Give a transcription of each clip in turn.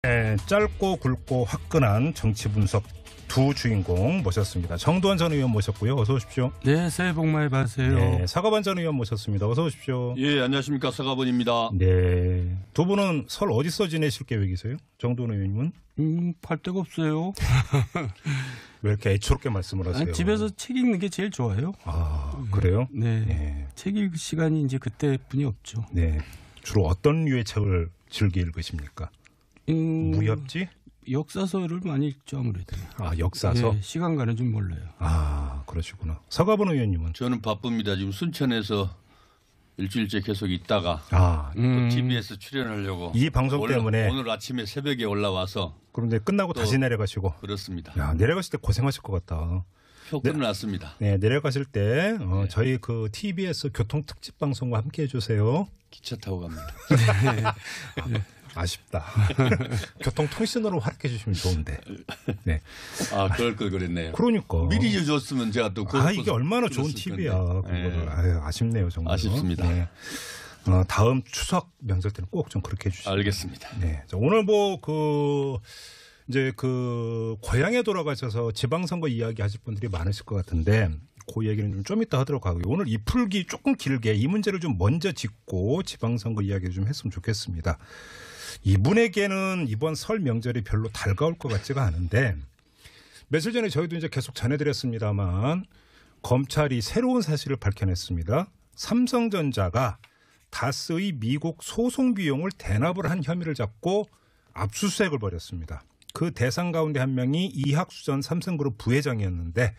네, 짧고 굵고 화끈한 정치 분석 두 주인공 모셨습니다. 정두환 전 의원 모셨고요. 어서 오십시오. 네, 새해 복 많이 받으세요. 네, 사과반 전 의원 모셨습니다. 어서 오십시오. 예, 안녕하십니까. 사과반입니다. 네, 두 분은 설 어디서 지내실 계획이세요? 정두환 의원님은? 할 데가 없어요. 왜 이렇게 애초롭게 말씀을 하세요? 아니, 집에서 책 읽는 게 제일 좋아요. 아, 그래요? 네. 네. 책 읽을 시간이 이제 그때뿐이 없죠. 네. 주로 어떤 류의 책을 즐겨 읽으십니까? 무협지? 역사서를 많이 읽죠, 아무래도. 아, 역사서? 네, 시간 가는 줄 몰라요. 아, 그러시구나. 사과반 의원님은? 저는 바쁩니다. 지금 순천에서 일주일째 계속 있다가 아, TBS 출연하려고 이 방송 때문에 오늘 아침에 새벽에 올라와서 그런데 끝나고 다시 내려가시고. 그렇습니다. 야, 내려가실 때 고생하실 것 같다. 표 끝났습니다. 네, 내려가실 때 저희 그 TBS 교통 특집 방송과 함께 해주세요. 기차 타고 갑니다. 아쉽다. 교통통신으로 활약해 주시면 좋은데. 네. 아, 그럴 걸 그랬네요. 그러니까. 미리 줬으면 제가 또 이게 얼마나 좋은 TV야. 그거를. 네. 아쉽네요, 정말. 아쉽습니다. 네. 다음 추석 명절 때는 꼭 좀 그렇게 해주시죠. 알겠습니다. 네. 자, 오늘 이제 고향에 돌아가셔서 지방선거 이야기 하실 분들이 많으실 것 같은데 그 얘기는 좀 이따 하도록 하고요. 오늘 이 풀기 조금 길게 이 문제를 좀 먼저 짚고 지방선거 이야기를 좀 했으면 좋겠습니다. 이분에게는 이번 설 명절이 별로 달가울 것 같지가 않은데 며칠 전에 저희도 이제 계속 전해드렸습니다만 검찰이 새로운 사실을 밝혀냈습니다. 삼성전자가 다스의 미국 소송 비용을 대납을 한 혐의를 잡고 압수수색을 벌였습니다. 그 대상 가운데 한 명이 이학수 전 삼성그룹 부회장이었는데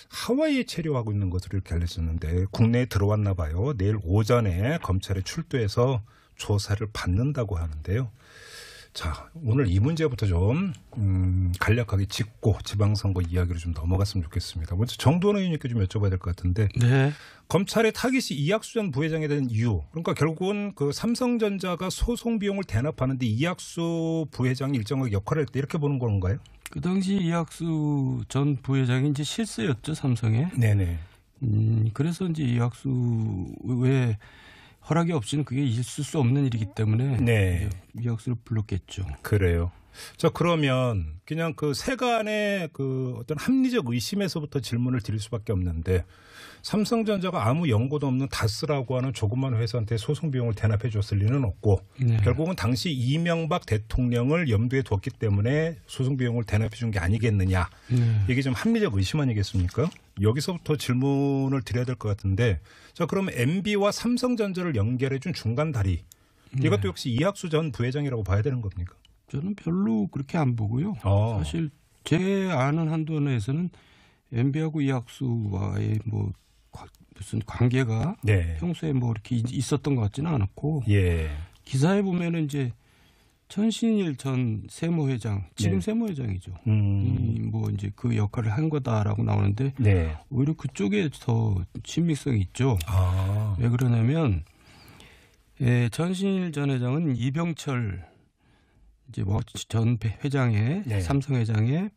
하와이에 체류하고 있는 것으로 이렇게 알려졌는데 국내에 들어왔나 봐요. 내일 오전에 검찰에 출두해서 조사를 받는다고 하는데요. 자, 오늘 이 문제부터 좀 간략하게 짚고 지방선거 이야기로 좀 넘어갔으면 좋겠습니다. 먼저 정두환 의원님께 좀 여쭤봐야 될 것 같은데 네. 검찰의 타깃이 이학수 전 부회장에 대한 이유, 그러니까 결국은 그 삼성전자가 소송 비용을 대납하는데 이학수 부회장이 일정하게 역할을 했다 이렇게 보는 건가요? 그 당시 이학수 전 부회장이 이제 실세였죠, 삼성에. 네네. 그래서 이제 이학수의 허락이 없이는 그게 있을 수 없는 일이기 때문에 네. 이학수를 불렀겠죠. 그래요. 자, 그러면 그냥 그 세간의 그 어떤 합리적 의심에서부터 질문을 드릴 수밖에 없는데 삼성전자가 아무 연고도 없는 다스라고 하는 조그만 회사한테 소송 비용을 대납해 줬을 리는 없고 네. 결국은 당시 이명박 대통령을 염두에 뒀기 때문에 소송 비용을 대납해 준 게 아니겠느냐. 네. 이게 좀 합리적 의심 아니겠습니까? 여기서부터 질문을 드려야 될 것 같은데 자, 그러면 MB와 삼성전자를 연결해 준 중간 다리 이것도 역시 이학수 전 부회장이라고 봐야 되는 겁니까? 저는 별로 그렇게 안 보고요. 사실 제 아는 한도 내에서는 MB하고 이학수와의 뭐 무슨 관계가 네. 평소에 뭐 이렇게 있었던 것 같지는 않았고 예. 기사에 보면은 이제 천신일 전 세무회장 지금 네. 세무회장이죠. 뭐 이제 그 역할을 한 거다라고 나오는데 네. 오히려 그쪽에 더 친밀성이 있죠. 왜 그러냐면 천신일 전 회장은 이병철 이제 뭐 전 회장의 네. 삼성 회장의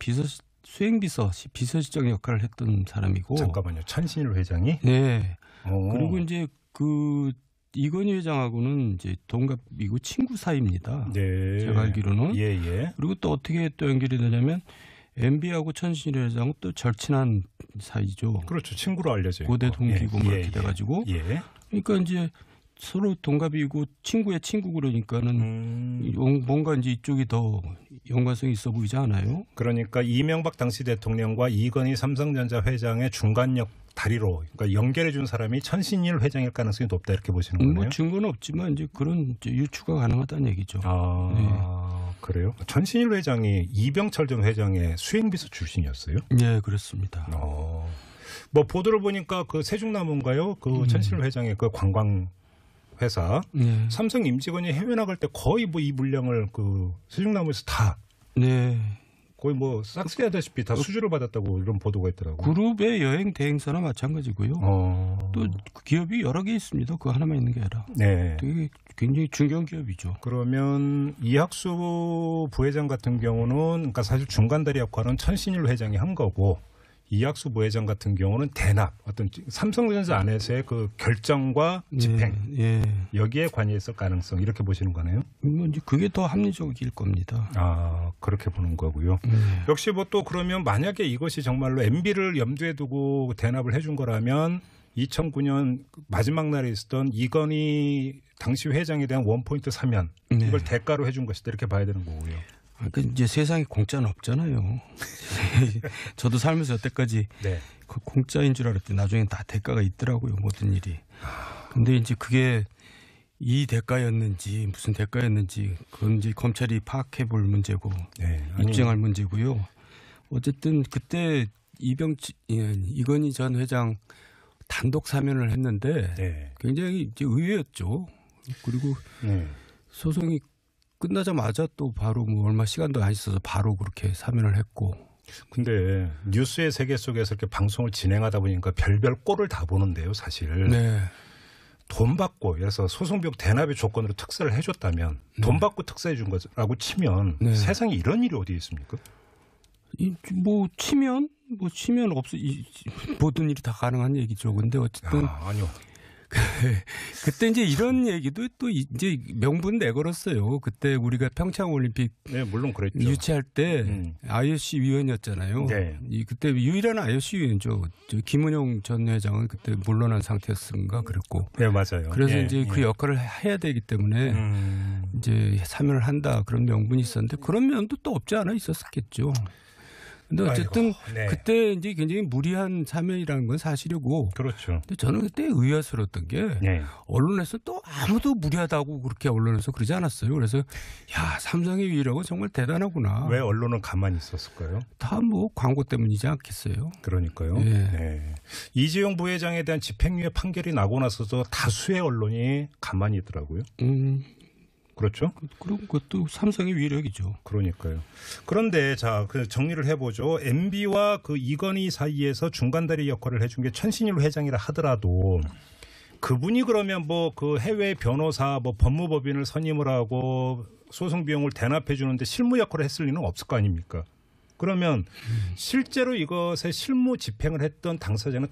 비서실장 역할을 했던 사람이고. 잠깐만요. 천신일 회장이? 네. 오. 그리고 이제 그 이건희 회장하고는 이제 동갑이고 친구 사이입니다. 네. 제가 알기로는. 예. 그리고 또 어떻게 또 연결이 되냐면 MB하고 천신일 회장은 또 절친한 사이죠. 그렇죠. 친구로 알려져 있고. 고대 동기고 뭐 이렇게 돼가지고. 예. 그러니까 이제 서로 동갑이고 친구의 친구 그러니까는 뭔가 이제 이쪽이 더 연관성이 있어 보이지 않아요? 그러니까 이명박 당시 대통령과 이건희 삼성전자 회장의 중간역 다리로 그러니까 연결해 준 사람이 천신일 회장일 가능성이 높다 이렇게 보시는 거네요. 뭐 증거는 없지만 이제 그런 이제 유추가 가능하다는 얘기죠. 그래요? 천신일 회장이 이병철 전 회장의 수행비서 출신이었어요? 네, 그렇습니다. 뭐 보도를 보니까 그 세종나무인가요? 그 천신일 회장의 그 관광 회사 네. 삼성 임직원이 해외 나갈 때 거의 뭐 이 물량을 그 세종나무에서 다 네. 거의 뭐 싹쓸이하다시피 다 수주를 받았다고 이런 보도가 있더라고요. 그룹의 여행 대행사나 마찬가지고요. 또 기업이 여러 개 있습니다. 그거 하나만 있는 게 아니라. 네. 되게 굉장히 중요한 기업이죠. 그러면 이학수 부회장 같은 경우는 그러니까 사실 중간다리 역할은 천신일 회장이 한 거고 이학수 부회장 같은 경우는 대납, 어떤 삼성전자 안에서의 그 결정과 집행 여기에 관여했을 가능성 이렇게 보시는 거네요. 이제 그게 더 합리적일 겁니다. 아 그렇게 보는 거고요. 역시 뭐 또 그러면 만약에 이것이 정말로 MB를 염두에 두고 대납을 해준 거라면 2009년 마지막 날에 있었던 이건희 당시 회장에 대한 원포인트 사면 이걸 대가로 해준 것이다 이렇게 봐야 되는 거고요. 그러니까 이제 세상에 공짜는 없잖아요. 저도 살면서 여태까지 그 공짜인 줄 알았더니 나중엔 다 대가가 있더라고요. 모든 일이. 근데 이제 그게 이 대가였는지 무슨 대가였는지 그건 이제 검찰이 파악해 볼 문제고 입증할 문제고요. 어쨌든 그때 이건희 전 회장 단독 사면을 했는데 굉장히 이제 의외였죠. 그리고 소송이 끝나자마자 또 바로 뭐 얼마 시간도 안 있어서 바로 그렇게 사면을 했고. 근데 뉴스의 세계 속에서 이렇게 방송을 진행하다 보니까 별별 꼴을 다 보는데요, 사실. 돈 받고, 그래서 소송비용 대납의 조건으로 특사를 해줬다면 돈 받고 특사해 준 거라고 치면 세상에 이런 일이 어디 있습니까? 뭐 치면 모든 일이 다 가능한 얘기죠. 근데 어쨌든 아니요. 그때 이제 이런 얘기도 또 이제 명분 내걸었어요. 그때 우리가 평창 올림픽 물론 그랬죠. 유치할 때 IOC 위원이었잖아요. 그때 유일한 IOC 위원이죠. 김은용 전 회장은 그때 물러난 상태였는가 그랬고. 네 맞아요. 그래서 이제 그 역할을 해야 되기 때문에 이제 사면을 한다 그런 명분이 있었는데 그런 면도 또 없지 않아 있었겠죠. 근데 어쨌든 그때 이제 굉장히 무리한 사면이라는 건 사실이고. 그렇죠. 근데 저는 그때 의아스러웠던 게 언론에서 또 아무도 무리하다고 그렇게 언론에서 그러지 않았어요. 그래서 야 삼성의 위력은 정말 대단하구나. 왜 언론은 가만히 있었을까요? 다 뭐 광고 때문이지 않겠어요. 그러니까요. 이재용 부회장에 대한 집행유예 판결이 나고 나서도 다수의 언론이 가만히 있더라고요. 그렇죠? 그럼 그것도 삼성의 위력이죠. 그러니까요. 그런데 자, 그 정리를 해보죠. MB와 그 이건희 사이에서 중간다리 역할을 해준 게 천신일 회장이라 하더라도 그분이 그러면 뭐 그 해외 변호사, 뭐 법무법인을 선임을 하고 소송 비용을 대납해 주는데 실무 역할을 했을 리는 없을 거 아닙니까? 그러면 실제로 이것에 실무 집행을 했던 당사자는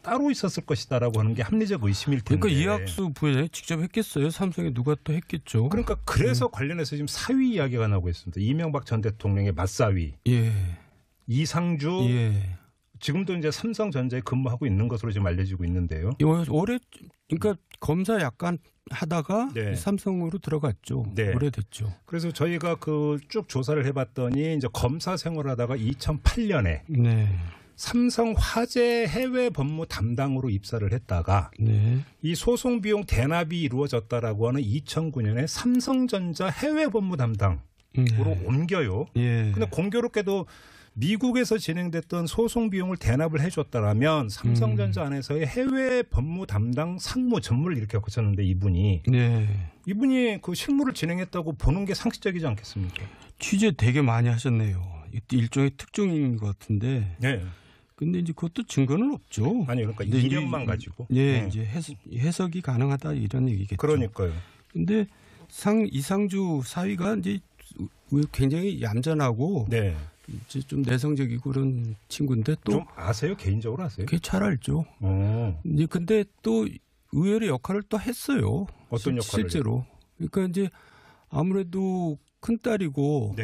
따로 있었을 것이다라고 하는 게 합리적 의심일 텐데. 그러니까 이학수 부회장이 직접 했겠어요. 삼성에 누가 또 했겠죠. 그러니까 그래서 관련해서 지금 사위 이야기가 나오고 있습니다. 이명박 전 대통령의 맞사위. 이상주. 지금도 이제 삼성전자에 근무하고 있는 것으로 지금 알려지고 있는데요. 올해 그러니까 검사 약간 하다가 삼성으로 들어갔죠. 오래됐죠. 그래서 저희가 그 쭉 조사를 해봤더니 이제 검사 생활하다가 2008년에 삼성 화재 해외 법무 담당으로 입사를 했다가 이 소송 비용 대납이 이루어졌다라고 하는 2009년에 삼성전자 해외 법무 담당으로 옮겨요. 근데 공교롭게도 미국에서 진행됐던 소송 비용을 대납을 해줬다라면 삼성전자 안에서의 해외 법무 담당 상무 전무를 이렇게 거쳤는데 이분이 그 실무를 진행했다고 보는 게 상식적이지 않겠습니까? 취재 되게 많이 하셨네요. 일종의 특종인 것 같은데. 근데 이제 그것도 증거는 없죠. 아니 그러니까 이력만 가지고. 이제 해석이 가능하다 이런 얘기겠죠. 그러니까요. 근데 이상주 사위가 이제 굉장히 얌전하고 이제 좀 내성적이고 그런 친구인데 또 좀 아세요? 개인적으로 아세요? 그게 잘 알죠. 이제 근데 또 의외의 역할을 또 했어요. 어떤 역할을? 실제로. 그러니까 이제 아무래도 큰 딸이고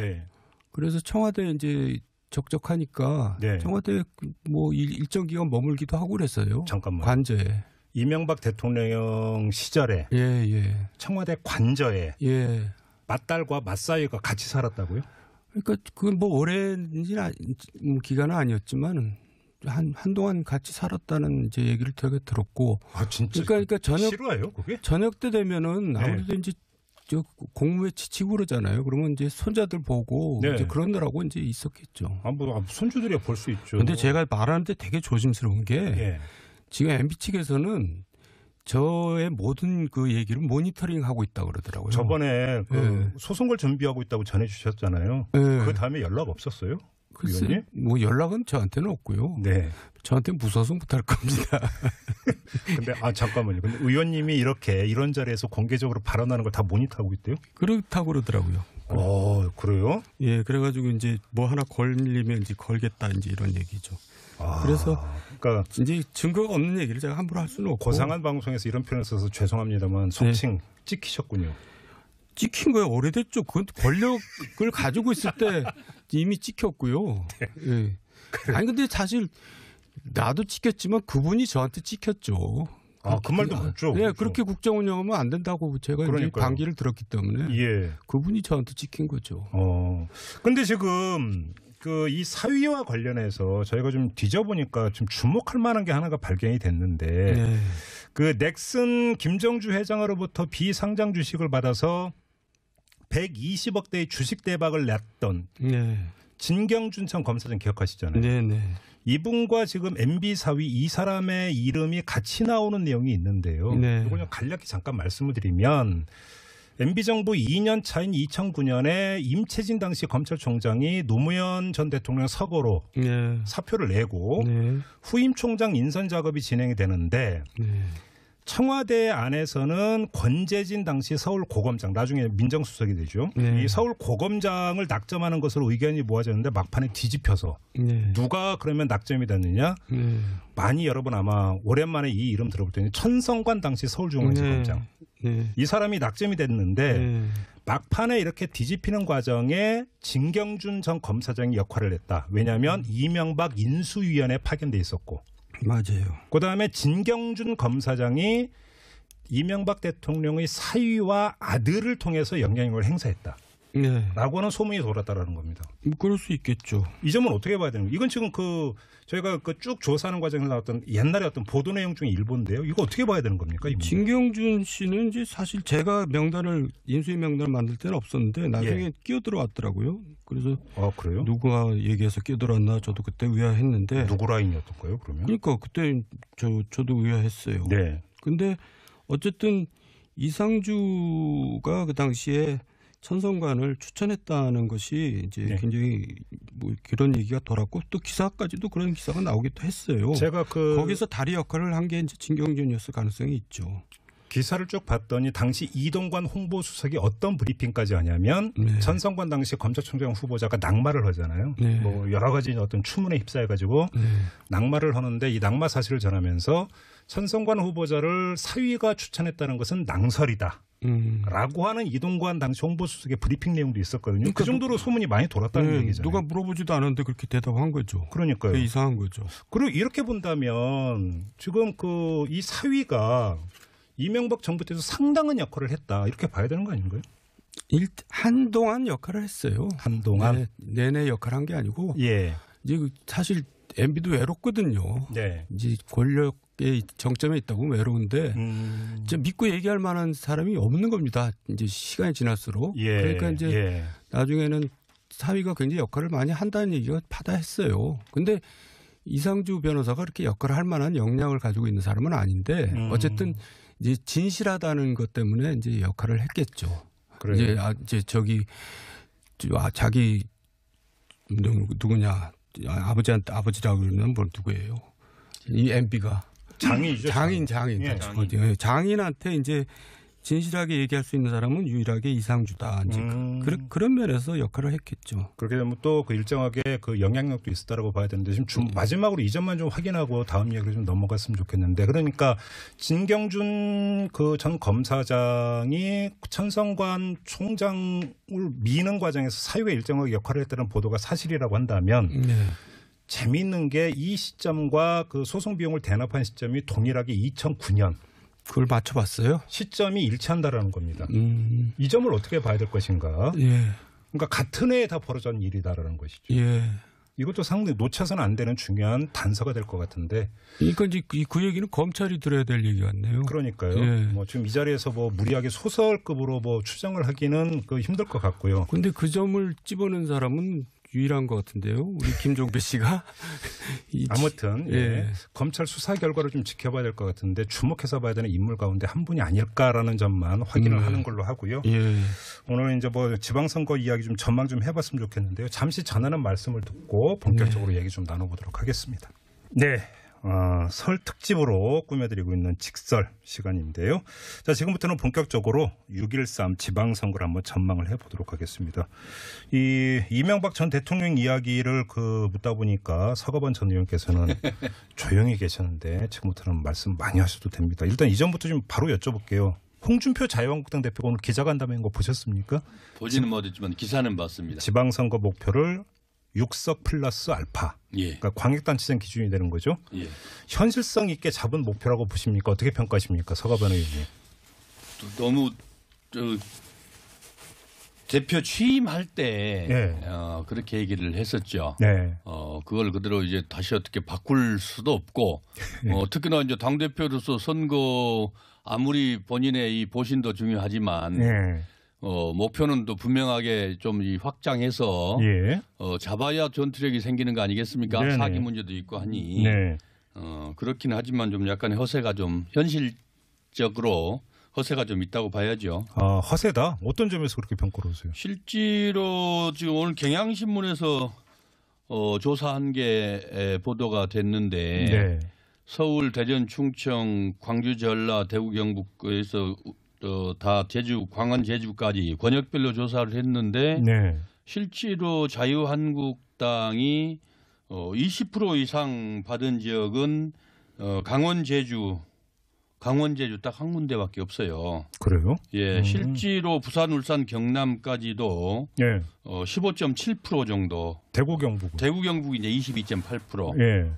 그래서 청와대 이제 적적하니까 청와대 뭐 일정 기간 머물기도 하고 그랬어요. 잠깐만. 관저에. 이명박 대통령 시절에 청와대 관저에 맏딸과 맏사위가 같이 살았다고요? 그러니까 그건 뭐 오랜 기간은 아니었지만 한동안 같이 살았다는 이제 얘기를 되게 들었고. 아 진짜. 그러니까 싫어요, 그게? 저녁 때 되면은 아무래도 이제 저 공무에 지치고 그러잖아요. 그러면 이제 손자들 보고 이제 그러느라고 이제 있었겠죠. 뭐 손주들이 볼 수 있죠. 근데 제가 말하는데 되게 조심스러운 게 지금 MB 측에서는 저의 모든 그 얘기를 모니터링하고 있다고 그러더라고요. 저번에 그 소송을 준비하고 있다고 전해주셨잖아요. 그 다음에 연락 없었어요? 글쎄, 뭐 연락은 저한테는 없고요. 저한테는 무소속 못할 겁니다. 근데 잠깐만요. 근데 의원님이 이렇게 이런 자리에서 공개적으로 발언하는 걸 다 모니터하고 있대요? 그렇다고 그러더라고요. 그래요? 예, 그래가지고 이제 뭐 하나 걸리면 이제 걸겠다 이제 이런 얘기죠. 그래서 그러니까 이제 증거가 없는 얘기를 제가 함부로 할 수는 없고. 고상한 방송에서 이런 표현을 써서 죄송합니다만 속칭 찍히셨군요. 찍힌 거예요. 오래됐죠. 그건 권력을 가지고 있을 때 이미 찍혔고요. 예. 아니 근데 사실 나도 찍혔지만 그분이 저한테 찍혔죠. 그 말도 맞죠. 네, 그렇게 국정 운영하면 안 된다고 제가 이제 반기를 들었기 때문에 그분이 저한테 찍힌 거죠. 근데 지금 이 사위와 관련해서 저희가 좀 뒤져보니까 좀 주목할 만한 게 하나가 발견이 됐는데 그 넥슨 김정주 회장으로부터 비상장 주식을 받아서 120억대의 주식 대박을 냈던 진경준 전 검사장 기억하시잖아요. 네네. 이분과 지금 MB 사위 이 사람의 이름이 같이 나오는 내용이 있는데요. 이걸 좀 간략히 잠깐 말씀을 드리면 MB 정부 2년 차인 2009년에 임채진 당시 검찰총장이 노무현 전 대통령 서거로 사표를 내고 후임 총장 인선 작업이 진행이 되는데 청와대 안에서는 권재진 당시 서울고검장, 나중에 민정수석이 되죠. 이 서울고검장을 낙점하는 것으로 의견이 모아졌는데 막판에 뒤집혀서 누가 그러면 낙점이 됐느냐. 많이 여러분 아마 오랜만에 이 이름 들어볼 때는 천성관 당시 서울중앙지검장. 이 사람이 낙점이 됐는데 막판에 이렇게 뒤집히는 과정에 진경준 전 검사장이 역할을 했다. 왜냐하면 이명박 인수위원회에 파견돼 있었고. 맞아요. 그다음에 진경준 검사장이 이명박 대통령의 사위와 아들을 통해서 영향력을 행사했다. 라고 하는 소문이 돌았다라는 겁니다. 그럴 수 있겠죠. 이 점은 어떻게 봐야 되는 거예요? 이건 지금 저희가 쭉 조사하는 과정에서 나왔던 옛날에 어떤 보도 내용 중에 일부인데요. 이거 어떻게 봐야 되는 겁니까? 진경준 씨는 이제 사실 제가 인수위 명단을 만들 때는 없었는데 나중에 끼어들어왔더라고요. 그래서 그래요? 누가 얘기해서 끼어들었나 저도 그때 의아했는데. 누구 라인이었던 거예요, 그러면? 그러니까 그때 저도 의아했어요. 네. 근데 어쨌든 이상주가 그 당시에 천성관을 추천했다는 것이 이제 굉장히 뭐 그런 얘기가 돌았고 또 기사까지도 그런 기사가 나오기도 했어요. 제가 거기서 다리 역할을 한 게 이제 진경준이었을 가능성이 있죠. 기사를 쭉 봤더니 당시 이동관 홍보수석이 어떤 브리핑까지 하냐면 천성관 당시 검찰총장 후보자가 낙마를 하잖아요. 뭐 여러 가지 어떤 추문에 휩싸여가지고 낙마를 하는데 이 낙마 사실을 전하면서 천성관 후보자를 사위가 추천했다는 것은 낭설이다. 라고 하는 이동관 당시 홍보수석의 브리핑 내용도 있었거든요. 그러니까 그 정도로 소문이 많이 돌았다는 얘기잖아요. 누가 물어보지도 않았는데 그렇게 대답한 거죠. 그러니까요. 그게 이상한 거죠. 그리고 이렇게 본다면 지금 이 사위가 이명박 정부 때도 상당한 역할을 했다. 이렇게 봐야 되는 거 아닌가요? 한동안 역할을 했어요. 한동안? 내내 역할을 한 게 아니고 이제 사실 MB도 외롭거든요. 이제 권력의 정점에 있다고 외로운데 이제 믿고 얘기할 만한 사람이 없는 겁니다. 이제 시간이 지날수록. 그러니까 이제 나중에는 사위가 굉장히 역할을 많이 한다는 얘기가 파다했어요. 근데 이상주 변호사가 그렇게 역할을 할 만한 역량을 가지고 있는 사람은 아닌데 어쨌든 이제 진실하다는 것 때문에 이제 역할을 했겠죠. 그래요. 이제 자기 누구냐 아버지라고 그러면 뭘 누구예요? 이 MB가 장인이죠. 장인. 장인한테 이제 진실하게 얘기할 수 있는 사람은 유일하게 이상주다. 이제 그런 면에서 역할을 했겠죠. 그렇게 되면 또 일정하게 영향력도 있었다라고 봐야 되는데 지금 마지막으로 이 점만 좀 확인하고 다음 얘기로 좀 넘어갔으면 좋겠는데 그러니까 진경준 전 검사장이 천성관 총장을 미는 과정에서 사유가 일정하게 역할을 했다는 보도가 사실이라고 한다면 재미있는 게 이 시점과 소송 비용을 대납한 시점이 동일하게 2009년. 그걸 맞춰봤어요? 시점이 일치한다라는 겁니다. 이 점을 어떻게 봐야 될 것인가? 그러니까 같은 해에 다 벌어진 일이다라는 것이죠. 이것도 상당히 놓쳐서는 안 되는 중요한 단서가 될 것 같은데. 그러니까 이제 그 얘기는 검찰이 들어야 될 얘기 같네요. 그러니까요. 지금 이 자리에서 무리하게 소설급으로 추정을 하기는 힘들 것 같고요. 근데 그 점을 집어낸 사람은 유일한 것 같은데요. 우리 김종배 씨가. 아무튼 검찰 수사 결과를 좀 지켜봐야 될 것 같은데 주목해서 봐야 되는 인물 가운데 한 분이 아닐까라는 점만 확인을 하는 걸로 하고요. 오늘 이제 지방선거 이야기 좀 전망 좀 해봤으면 좋겠는데요. 잠시 전하는 말씀을 듣고 본격적으로 얘기 좀 나눠보도록 하겠습니다. 네. 설 특집으로 꾸며드리고 있는 직설 시간인데요. 자, 지금부터는 본격적으로 6.13 지방선거를 한번 전망을 해보도록 하겠습니다. 이 이명박 전 대통령 이야기를 묻다 보니까 서거번 전 의원께서는 조용히 계셨는데 지금부터는 말씀 많이 하셔도 됩니다. 일단 이전부터 좀 바로 여쭤볼게요. 홍준표 자유한국당 대표가 오늘 기자간담회인 거 보셨습니까? 보지는 못했지만 기사는 봤습니다. 지방선거 목표를 6석 플러스 알파. 예. 그러니까 광역단체장 기준이 되는 거죠. 예. 현실성 있게 잡은 목표라고 보십니까? 어떻게 평가하십니까? 서가번 의원님. 너무 대표 취임할 때 네. 그렇게 얘기를 했었죠. 네. 그걸 그대로 이제 다시 어떻게 바꿀 수도 없고 특히나 이제 당 대표로서 선거 아무리 본인의 이 보신도 중요하지만 네. 목표는 또 분명하게 좀 확장해서 예. 잡아야 전투력이 생기는 거 아니겠습니까? 네네. 사기 문제도 있고 하니 네. 그렇긴 하지만 좀 약간의 허세가 좀 현실적으로 허세가 좀 있다고 봐야죠. 허세다? 어떤 점에서 그렇게 평가를 하세요? 실제로 지금 오늘 경향신문에서 조사한 게 보도가 됐는데 네. 서울, 대전, 충청, 광주, 전라, 대구, 경북에서 다 제주, 광안, 제주까지 권역별로 조사를 했는데 네. 실제로 자유한국당이 20% 이상 받은 지역은 강원, 제주 딱 한 군데밖에 없어요. 그래요? 예, 실제로 부산, 울산, 경남까지도 예. 15.7% 정도. 대구 경북. 대구 경북이 이제 22.8%. 예.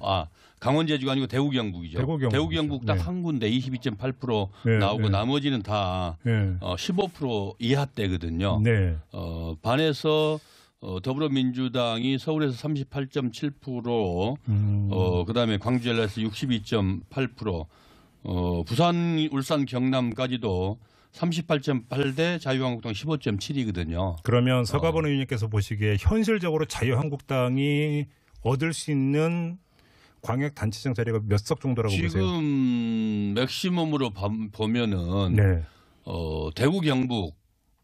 강원 제주가 아니고 대구 경북이죠. 대구 경북 딱 한 군데 22.8% 네, 나오고 네. 나머지는 다 네. 15% 이하대거든요. 네. 반해서 더불어민주당이 서울에서 38.7%, 그다음에 광주 전라에서 62.8%, 부산, 울산, 경남까지도 38.8대 자유한국당 15.7이거든요. 그러면 서가번 의원님께서 보시기에 현실적으로 자유한국당이 얻을 수 있는 광역단체장 자리가 몇 석 정도라고 보세요? 지금 맥시멈으로 보면은 네. 대구 경북,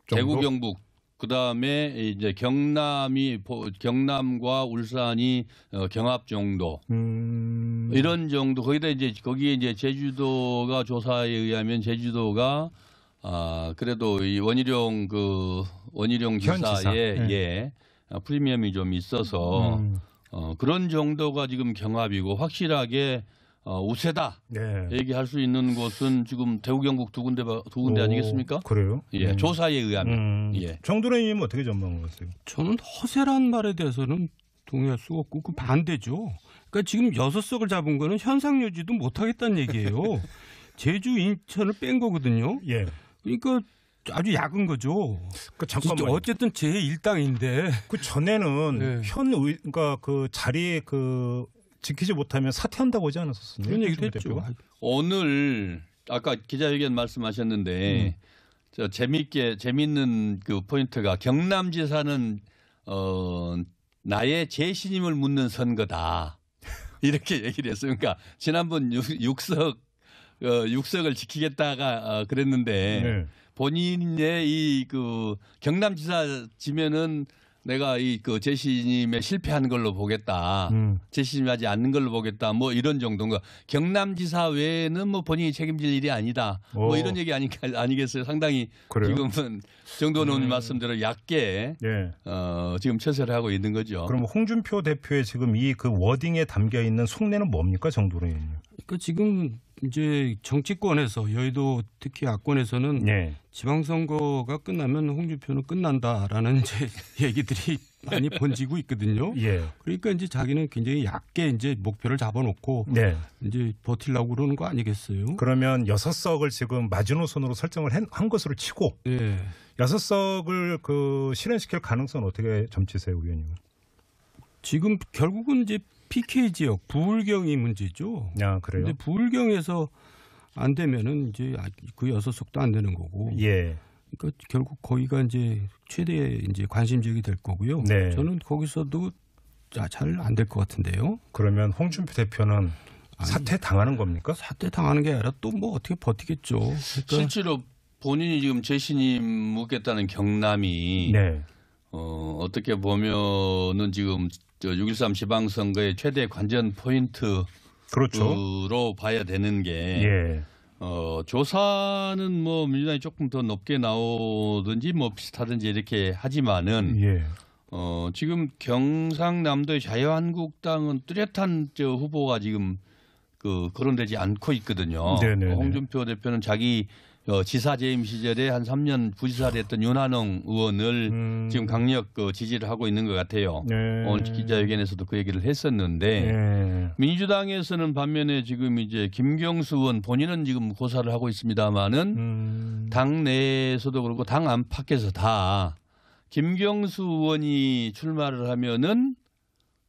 정도? 그다음에 이제 경남과 울산이 경합 정도. 이런 정도. 거기에 이제 제주도가 조사에 의하면 제주도가 그래도 이 원희룡 지사의 네. 프리미엄이 좀 있어서 그런 정도가 지금 경합이고 확실하게 우세다 네. 얘기할 수 있는 곳은 지금 대구 경북 두 군데 아니겠습니까? 그래요? 예, 조사에 의하면. 예. 정도ren 님은 어떻게 전망하세요? 저는 허세란 말에 대해서는 동의할 수가 없고 그 반대죠. 그러니까 지금 6석을 잡은 거는 현상 유지도 못하겠다는 얘기예요. 제주, 인천을 뺀 거거든요. 예. 그러니까 아주 약은 거죠. 잠깐만. 어쨌든 제1당인데. 그 전에는 네. 그러니까 그 자리에 지키지 못하면 사퇴한다고 하지 않았었어요? 그런 얘기도 했죠. 오늘 아까 기자회견 말씀하셨는데 재밌는 그 포인트가 경남지사는 나의 재신임을 묻는 선거다 이렇게 얘기를 했어요. 그러니까 지난번 6석을 지키겠다가 그랬는데 네. 본인의 이 경남지사 지면은 내가 재신임에 실패한 걸로 보겠다. 재신임하지 않는 걸로 보겠다. 뭐 이런 정도인가. 경남지사 외에는 뭐 본인이 책임질 일이 아니다. 뭐 이런 얘기 아니겠어요. 상당히 그래요? 지금은 정도원 의원님 말씀대로 얕게 네. 지금 처세를 하고 있는 거죠. 그럼 홍준표 대표의 지금 그 워딩에 담겨 있는 속내는 뭡니까, 정도ren 의원님? 그러니까 지금 이제 정치권에서 여의도 특히 야권에서는 네. 지방선거가 끝나면 홍준표는 끝난다라는 이제 얘기들이 많이 번지고 있거든요. 예. 그러니까 이제 자기는 굉장히 얕게 이제 목표를 잡아놓고 네. 이제 버틸라고 그러는 거 아니겠어요? 그러면 6석을 지금 마지노선으로 설정을 한 것으로 치고 네. 6석을 실현시킬 가능성은 어떻게 점치세요, 의원님은? 지금 결국은 이제 PK 지역 부울경이 문제죠. 아, 그래요? 근데 부울경에서 안 되면은 이제 그 6석도 안 되는 거고. 예. 그러니까 결국 거기가 이제 최대 이제 관심 지역이 될 거고요. 네. 저는 거기서도 잘 안 될 것 같은데요. 그러면 홍준표 대표는 사퇴 당하는 겁니까? 사퇴 당하는 게 아니라 또 뭐 어떻게 버티겠죠. 그러니까 실제로 본인이 지금 재신임 묻겠다는 경남이 네. 어떻게 보면은 지금 6.13 지방선거의 최대 관전 포인트 그렇죠.로 봐야 되는 게 예. 조사는 뭐 민주당이 조금 더 높게 나오든지 뭐 비슷하든지 이렇게 하지만은 예. 지금 경상남도의 자유한국당은 뚜렷한 후보가 지금 거론되지 않고 있거든요. 네네네. 홍준표 대표는 자기 지사 재임 시절에 한 3년 부지사를 했던 윤한홍 의원을 지금 강력 지지를 하고 있는 것 같아요. 네. 오늘 기자회견에서도 그 얘기를 했었는데 네. 민주당에서는 반면에 지금 이제 김경수 의원 본인은 지금 고사를 하고 있습니다만은 당 내에서도 그렇고 당 안팎에서 다 김경수 의원이 출마를 하면은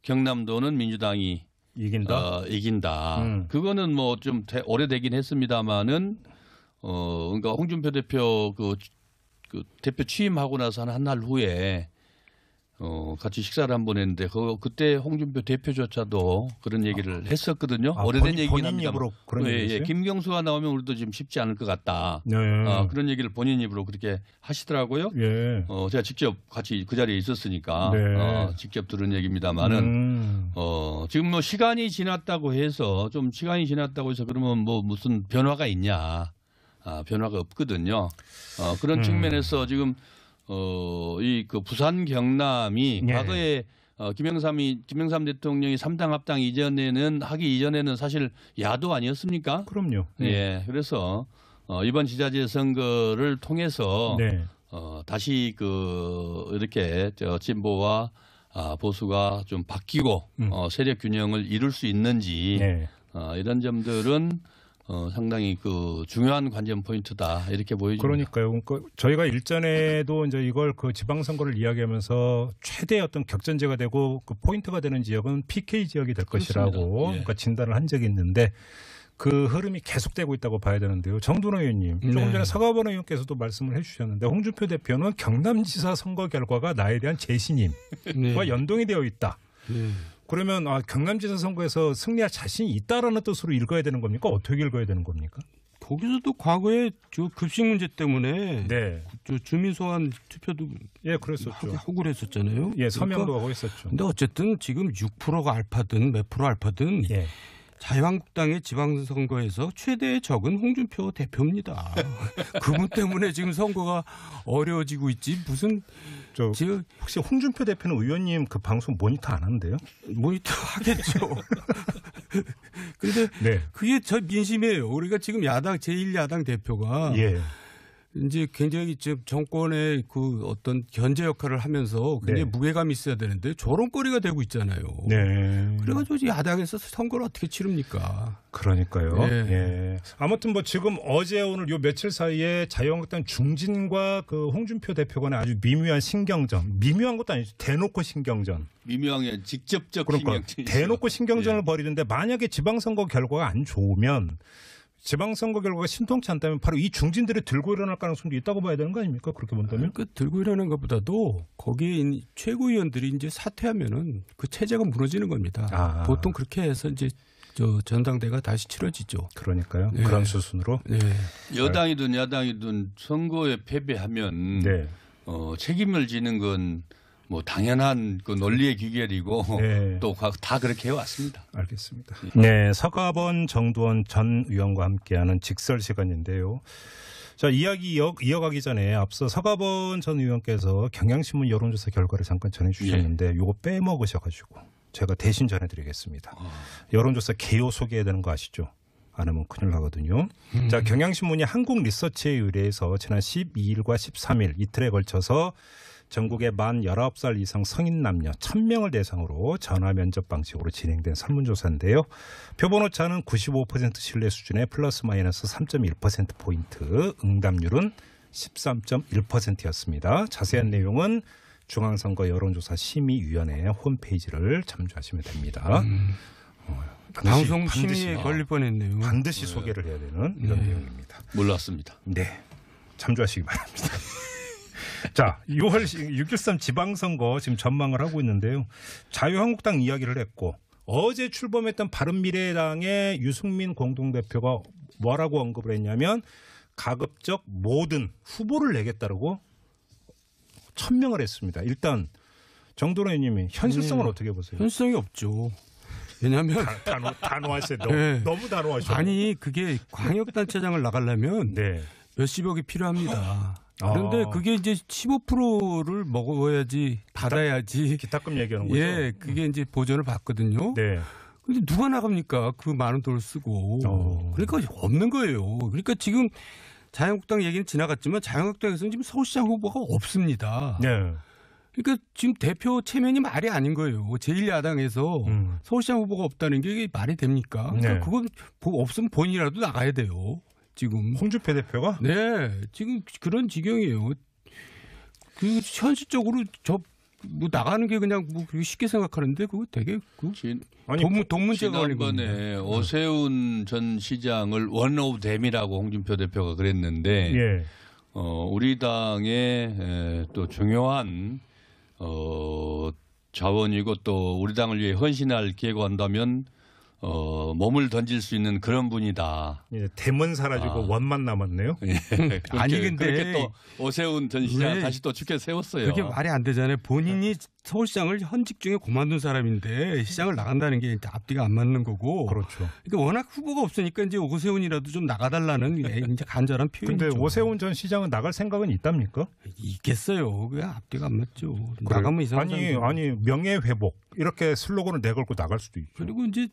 경남도는 민주당이 이긴다. 그거는 뭐 좀 오래되긴 했습니다만은 그러니까 홍준표 대표 그 대표 취임하고 나서 한 달 후에 같이 식사를 한번 했는데 그때 홍준표 대표조차도 그런 얘기를 했었거든요. 오래된 얘기긴 합니다. 그런 예, 김경수가 나오면 우리도 지금 쉽지 않을 것 같다. 네. 그런 얘기를 본인 입으로 그렇게 하시더라고요. 예. 제가 직접 같이 그 자리에 있었으니까 네. 직접 들은 얘기입니다만은 지금 뭐 시간이 지났다고 해서 그러면 뭐 무슨 변화가 있냐? 변화가 없거든요. 그런 측면에서 지금 부산 경남이 예. 과거에 김영삼 대통령이 3당 합당 하기 이전에는 사실 야도 아니었습니까? 그럼요. 예. 그래서 이번 지자체 선거를 통해서 네. 다시 이렇게 진보와 보수가 좀 바뀌고 세력 균형을 이룰 수 있는지 네. 이런 점들은 상당히 중요한 관전 포인트다 이렇게 보여집니다. 그러니까요. 그러니까 저희가 일전에도 이제 이걸 지방선거를 이야기하면서 최대 어떤 격전제가 되고 포인트가 되는 지역은 PK 지역이 될 것이라고 예. 그러니까 진단을 한 적이 있는데 그 흐름이 계속되고 있다고 봐야 되는데요. 정준호 의원님, 조금 전에 서가번 의원께서도 말씀을 해주셨는데 홍준표 대표는 경남지사 선거 결과가 나에 대한 재신임과 연동이 되어 있다. 그러면 경남지사 선거에서 승리할 자신이 있다라는 뜻으로 읽어야 되는 겁니까? 어떻게 읽어야 되는 겁니까? 거기서도 과거에 급식 문제 때문에 네. 주민 소환 투표도 그랬었죠. 하고 그랬었잖아요. 예, 서명도 그러니까, 하고 했었죠. 근데 어쨌든 지금 6%가 알파든 몇 프로 알파든 예. 자유한국당의 지방선거에서 최대의 적은 홍준표 대표입니다. 그분 때문에 지금 선거가 어려워지고 있지 무슨 지금 혹시 홍준표 대표는 의원님 그 방송 모니터 안 하는데요? 모니터 하겠죠. 근데 네. 그게 저 민심이에요. 우리가 지금 제1야당 대표가 이제 굉장히 지금 정권의 어떤 견제 역할을 하면서 굉장히 무게감이 있어야 되는데 조롱거리가 되고 있잖아요. 네. 그래가지고 야당에서 선거를 어떻게 치릅니까? 그러니까요. 네. 예. 아무튼 지금 어제 오늘 요 며칠 사이에 자유한국당 중진과 홍준표 대표 간의 아주 미묘한 신경전, 미묘한 것도 아니죠. 대놓고 신경전. 미묘한 게 직접적 신경전. 대놓고 신경전을 벌이는데 만약에 지방선거 결과가 안 좋으면 지방선거 결과가 신통치 않다면 바로 이 중진들이 들고 일어날 가능성도 있다고 봐야 되는 거 아닙니까? 그렇게 본다면? 들고 일어나는 것보다도 거기에 있는 최고위원들이 이제 사퇴하면은 그 체제가 무너지는 겁니다. 보통 그렇게 해서 이제 전당대가 다시 치러지죠. 그러니까요. 그런 수순으로. 여당이든 야당이든 선거에 패배하면 책임을 지는 건 뭐 당연한 논리의 귀결이고 또 다 그렇게 해왔습니다. 알겠습니다. 네, 서가번 정두원 전 의원과 함께하는 직설 시간인데요. 자, 이야기 이어가기 전에 앞서 서가번 전 의원께서 경향신문 여론조사 결과를 잠깐 전해주셨는데 요거 빼먹으셔가지고 제가 대신 전해드리겠습니다. 여론조사 개요 소개해야 되는 거 아시죠? 안 하면 큰일 나거든요. 자, 경향신문이 한국리서치에 의뢰해서 지난 12일과 13일 이틀에 걸쳐서 전국의 만 19살 이상 성인 남녀 1000명을 대상으로 전화 면접 방식으로 진행된 설문조사인데요. 표본오차는 95% 신뢰 수준의 플러스 마이너스 3.1%포인트, 응답률은 13.1%였습니다. 자세한 내용은 중앙선거 여론조사 심의위원회 홈페이지를 참조하시면 됩니다. 방송 심의에 걸릴 뻔했네요. 반드시 소개를 해야 되는 이런 내용입니다. 몰랐습니다. 네, 참조하시기 바랍니다. 자, 6월 6.13 지방선거 지금 전망을 하고 있는데요. 자유한국당 이야기를 했고 어제 출범했던 바른미래당의 유승민 공동대표가 뭐라고 언급을 했냐면 가급적 모든 후보를 내겠다라고 천명을 했습니다. 일단 정도원 의원님이 현실성은 어떻게 보세요? 현실성이 없죠. 왜냐하면 단호하세요. 네. 너무 단호하셔. 아니 그게 광역단체장을 나가려면 네. 몇십억이 필요합니다. 그런데 그게 이제 15%를 먹어야지 받아야지. 기타금 얘기하는 거죠. 예, 그게 이제 보전을 받거든요. 네. 근데 누가 나갑니까? 그 많은 돈을 쓰고. 그러니까 없는 거예요. 그러니까 지금 자유한국당 얘기는 지나갔지만 자유한국당에서는 지금 서울시장 후보가 없습니다. 네. 그러니까 지금 대표 체면이 말이 아닌 거예요. 제1야당에서 서울시장 후보가 없다는 게 이게 말이 됩니까? 그러니까 네. 그건 없으면 본인이라도 나가야 돼요. 지금. 홍준표 대표가? 네. 지금 그런 지경이에요. 그 현실적으로 뭐 나가는 게 그냥 뭐 쉽게 생각하는데 그거 되게 돈 문제가 걸린 겁니다. 지난번에 오세훈 전 시장을 원오브댐이라고 홍준표 대표가 그랬는데 예. 우리 당의 또 중요한 자원이고 또 우리 당을 위해 헌신할 기회가 온다면 몸을 던질 수 있는 그런 분이다. 이제 댐은 사라지고 원만 남았네요. 예. 아니 근데 그렇게 또 오세훈 전 시장 다시 또 축켜 세웠어요. 그게 말이 안 되잖아요. 본인이 서울시장을 현직 중에 그만둔 사람인데 시장을 나간다는 게 앞뒤가 안 맞는 거고. 그렇죠. 그러니까 워낙 후보가 없으니까 이제 오세훈이라도 좀 나가달라는 이제 간절한 표현이죠. 근데 오세훈 전 시장은 나갈 생각은 있답니까? 있겠어요. 그게 앞뒤가 안 맞죠. 나가면 이상한 아니 명예 회복 이렇게 슬로건을 내걸고 나갈 수도 있죠. 그리고 이제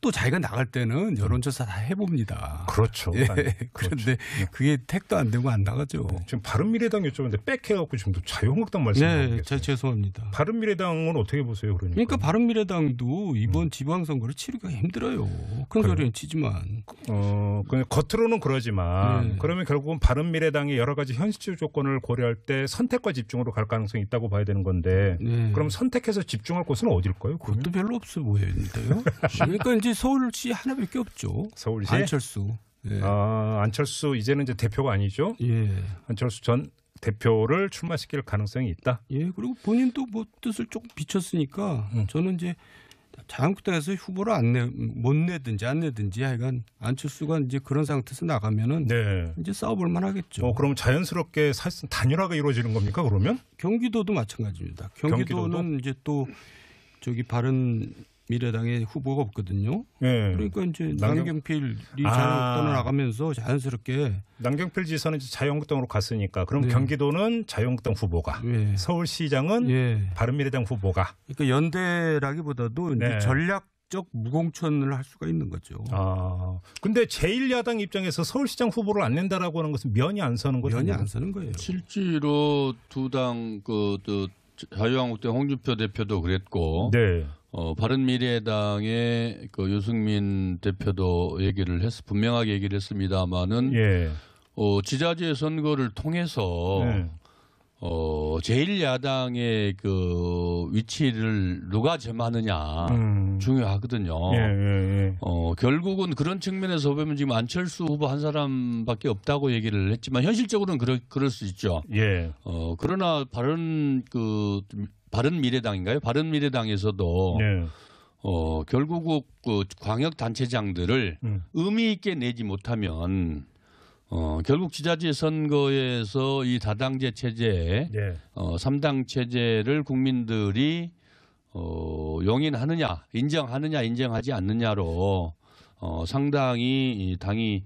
또 자기가 나갈 때는 여론조사 다 해봅니다. 그렇죠. 예, 그런데 그렇죠. 그게 택도 안 되고 안 나가죠. 지금 바른미래당 여쭤봤는데 빽해갖고 지금 또 자유한국당 말씀하고 네, 죄송합니다. 바른미래당은 어떻게 보세요? 그러니까 바른미래당도 이번 지방선거를 치르기가 힘들어요. 큰 소리는 치지만. 겉으로는 그러지만 네. 그러면 결국은 바른미래당이 여러 가지 현실적 조건을 고려할 때 선택과 집중으로 갈 가능성이 있다고 봐야 되는 건데 네. 그럼 선택해서 집중할 곳은 어딜까요? 그것도 별로 없어 보이는데요. 그러니까 이제 서울시 하나밖에 없죠. 서울시? 안철수. 예. 안철수 이제는 이제 대표가 아니죠. 예. 안철수 전 대표를 출마시킬 가능성이 있다. 예. 그리고 본인도 뭐 뜻을 조금 비췄으니까 저는 이제 자유한국당에서 후보를 못 내든지 안 내든지 하여간 안철수가 이제 그런 상태에서 나가면은 네. 이제 싸워볼 만하겠죠. 그럼 자연스럽게 사실상 단일화가 이루어지는 겁니까? 그러면? 경기도도 마찬가지입니다. 경기도는 이제 또 저기 바른미래당의 후보가 없거든요. 네. 그러니까 이제 남경필이 자유한국당으로 나가면서 자연스럽게 남경필 지사는 이제 자유한국당으로 갔으니까 그럼 네. 경기도는 자유한국당 후보가, 네. 서울시장은 예. 바른미래당 후보가. 그러니까 연대라기보다도 네. 이제 전략적 무공천을 할 수가 있는 거죠. 근데 제1야당 입장에서 서울시장 후보를 안 낸다라고 하는 것은 면이 안 서는 거죠. 면이 안 서는 거예요. 실제로 두 당 자유한국당 홍준표 대표도 그랬고 네. 바른미래당의 유승민 대표도 분명하게 얘기를 했습니다마는 예. 지자체 선거를 통해서 네. 제1야당의 위치를 누가 점하느냐 중요하거든요. 예. 결국은 그런 측면에서 보면 지금 안철수 후보 한 사람밖에 없다고 얘기를 했지만 현실적으로는 그럴 수 있죠. 예. 그러나 바른미래당인가요? 바른미래당에서도 네. 결국 광역 단체장들을 의미 있게 내지 못하면 결국 지자체 선거에서 이 다당제 체제, 네. 3당 체제를 국민들이 용인하느냐, 인정하지 않느냐로 상당히 이 당이